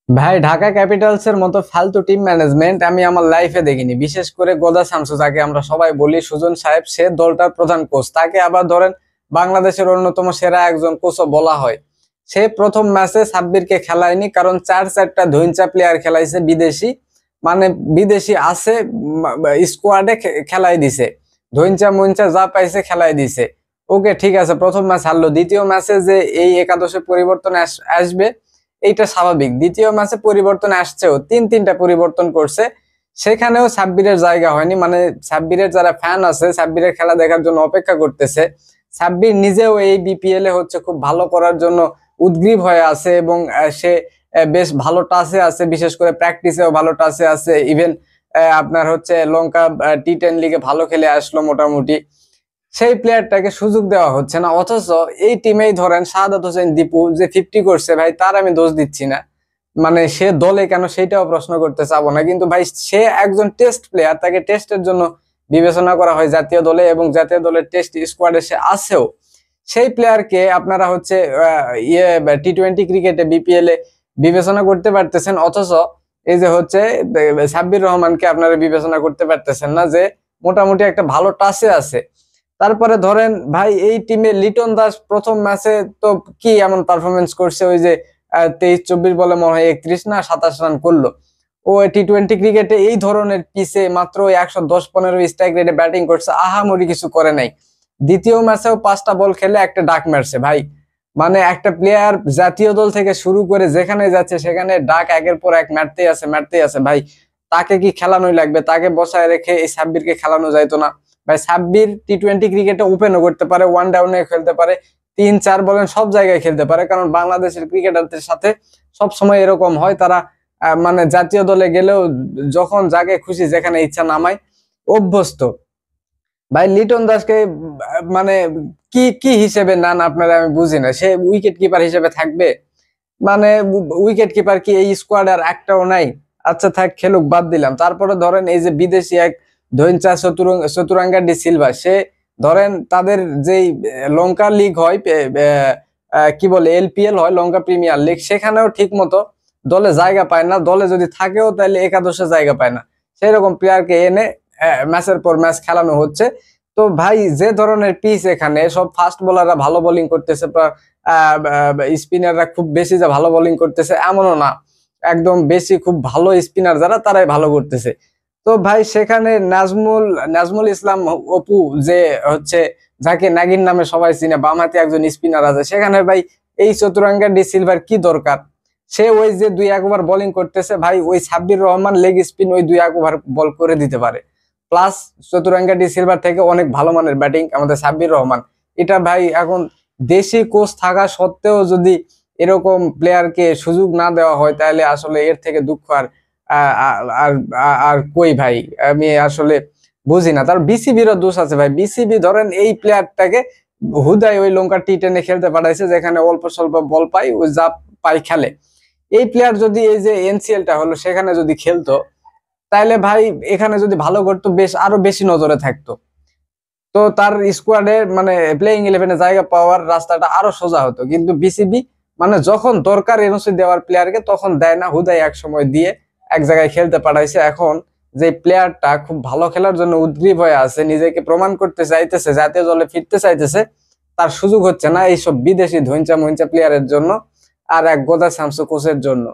ভাই, ঢাকা ক্যাপিটালসের মতো ফালতু টিম ম্যানেজমেন্ট আমি আমার লাইফে দেখিনি। বিশেষ করে গোদা শামসু, যাকে আমরা সবাই বলি সুজন সাহেব, সে দলটার প্রধান কোচ। তাকে আবার ধরেন বাংলাদেশের অন্যতম সেরা একজন কোচও বলা হয়। সে প্রথম ম্যাচে সাব্বিরকে খেলায়নি, কারণ চারটা ধইঞ্চা প্লেয়ার খেলাইছে বিদেশি, মানে বিদেশি আছে স্কোয়াডে, খেলাই দিছে। ধইঞ্চা মইঞ্চা যা পাইছে খেলাই দিছে। ওকে, ঠিক আছে, প্রথম ম্যাচ হারলো। দ্বিতীয় ম্যাচে যে এই একাদশে পরিবর্তন আসবে এইটা স্বাভাবিক। দ্বিতীয় ম্যাচে পরিবর্তন আসছেও, তিনটা পরিবর্তন করছে, সেখানেও সাব্বিরের জায়গা হয়নি। মানে সাব্বিরের যারা ফ্যান আছে, সাব্বিরের খেলা দেখার জন্য অপেক্ষা করতেছে। সাব্বির নিজেও এই বিপিএল এ হচ্ছে খুব ভালো করার জন্য উদ্গ্রীব হয়ে আছে, এবং সে বেশ ভালো টাচে আছে, বিশেষ করে প্র্যাকটিসেও ভালো টাচে আছে। ইভেন আপনার হচ্ছে লঙ্কা টি10 লিগে ভালো খেলে আসলো মোটামুটি। সেই প্লেয়ারটাকে সুযোগ দেওয়া হচ্ছে না। অথচ এই টিমেই ধরেন শাহাদাত হোসেন দীপু যে 50 করছে, ভাই তার আমি দোষ দিচ্ছি না। মানে সে দলে কেন সেটাও প্রশ্ন করতে চাবো না, কিন্তু ভাই সে একজন টেস্ট প্লেয়ার, তাকে টেস্টের জন্য বিবেচনা করা হয় জাতীয় দলে, এবং জাতীয় দলের টেস্ট স্কোয়াডে সে আছেও। সেই প্লেয়ারকে আপনারা হচ্ছে টি20 ক্রিকেটে বিপিএল এ বিবেচনা করতে পারতেছেন, অথচ এই যে হচ্ছে সাব্বির রহমানকে আপনারা বিবেচনা করতে পারতেছেন না, যে মোটামুটি একটা ভালো টাচে আছে। তারপরে ধরেন ভাই, এই টিমে লিটন দাস প্রথম ম্যাচে তো কি এমন পারফরমেন্স করছে, ওই যে 23-24 বলে মনে হয় 31 না 27 রান করলো। ও টি20 ক্রিকেটে এই ধরনের পিচে মাত্র 110-15 স্ট্রাইক রেটে ব্যাটিং করছে, আহামরি কিছু করে নাই। দ্বিতীয় ম্যাচেও 5টা বল খেলে একটা ডাক মারছে ভাই। মানে একটা প্লেয়ার জাতীয় দল থেকে শুরু করে যেখানে যাচ্ছে সেখানে ডাক একের পর এক মারতেই আছে ভাই। তাকে কি খেলানোই লাগবে? তাকে বসায় রেখে এই সাব্বিরকে খেলানো যাইতো না? ভাই সাব্বির টি20 ক্রিকেটে ওপেনও করতে পারে, ওয়ান ডাউনে খেলতে পারে, 3-4 বলেন সব জায়গায় খেলতে পারে। কারণ বাংলাদেশের ক্রিকেটারদের সাথে সব সময় এরকম হয়, তারা মানে জাতীয় দলে গেলেও যখন যাকে খুশি যেখানে ইচ্ছা নামায় অভ্যস্ত। ভাই লিটন দাসকে মানে কি কি হিসেবে নেন আপনারা, আমি বুঝি না। সে উইকেট কিপার হিসেবে থাকবে? মানে উইকেট কিপার কি এই স্কোয়াড আর একটাও নাই? আচ্ছা থাক, খেলুক, বাদ দিলাম। তারপরে ধরেন এই যে বিদেশি এক ধৈঞ্চা চতুরাঙ্গা ডি সিলভা, সে ধরেন তাদের যেই লঙ্কা লিগ হয়, কি বলে এলপিএল হয়, লঙ্কা প্রিমিয়ার লিগ, সেখানেও ঠিক মতো দলে জায়গা পায় না। দলে যদি থাকেও তাহলে একাদশে জায়গা পায় না। সেই রকম প্লেয়ারকে এনে ম্যাচের পর ম্যাচ খেলানো হচ্ছে। তো ভাই যে ধরনের পিচ, এখানে সব ফাস্ট বোলাররা ভালো বোলিং করতেছে, স্পিনাররা খুব বেশি যে ভালো বোলিং করতেছে এমনও না। একদম বেশি খুব ভালো স্পিনার যারা, তারাই ভালো করতেছে। তো ভাই সেখানে নাজমুল ইসলাম অপু, যে হচ্ছে যাকে নাগিন নামে সবাই চিনে, বামহাতি একজন স্পিনার আছে, সেখানে ভাই এই চতুরাঙ্গা ডি সিলভার কি দরকার? সে ওই যে 2-1 ওভার বোলিং করতেছে ভাই, ওই সাব্বির রহমান লেগ স্পিন ওই 2-1 ওভার বল করে দিতে পারে। প্লাস চতুরাঙ্গা ডি সিলভার থেকে অনেক ভালো মানের ব্যাটিং আমাদের সাব্বির রহমান। এটা ভাই এখন দেশি কোচ থাকা সত্ত্বেও যদি এরকম প্লেয়ারকে সুযোগ না দেওয়া হয়, তাহলে আসলে এর থেকে দুঃখ আর আর আর কই ভাই, আমি আসলে বুঝি না। তার বিসিবিরও দোষ আছে ভাই। বিসিবি ধরেন এই প্লেয়ারটাকে হুদাই ওই লঙ্কা টি10 খেলতে পাঠাইছে, যেখানে অল্প স্বল্প বল পাই, ওই যা পাই খেলে। এই প্লেয়ার যদি এই যে এনসিএলটা হলো সেখানে যদি খেলতো, তাইলে ভাই এখানে যদি ভালো করতো, বেশ আরো বেশি নজরে থাকতো। তো তার স্কোয়াডে মানে প্লেইং 11-এ জায়গা পাওয়ার রাস্তাটা আরো সোজা হতো। কিন্তু বিসিবি মানে যখন দরকার এনওসি দেওয়ার প্লেয়ারকে, তখন দেয় না, হুদাই এক সময় দিয়ে এক জায়গায় খেলতে পাঠাইছে। এখন যে প্লেয়ারটা খুব ভালো খেলার জন্য উদ্গ্রীব হয়ে আছে, নিজেকে প্রমাণ করতে চাইতেছে, জাতীয় দলে ফিরতে চাইতেছে, তার সুযোগ হচ্ছে না এইসব বিদেশি ধইঞ্চা মইঞ্চা প্লেয়ারের জন্য, আর এক গোদা শামসু কোচের জন্য।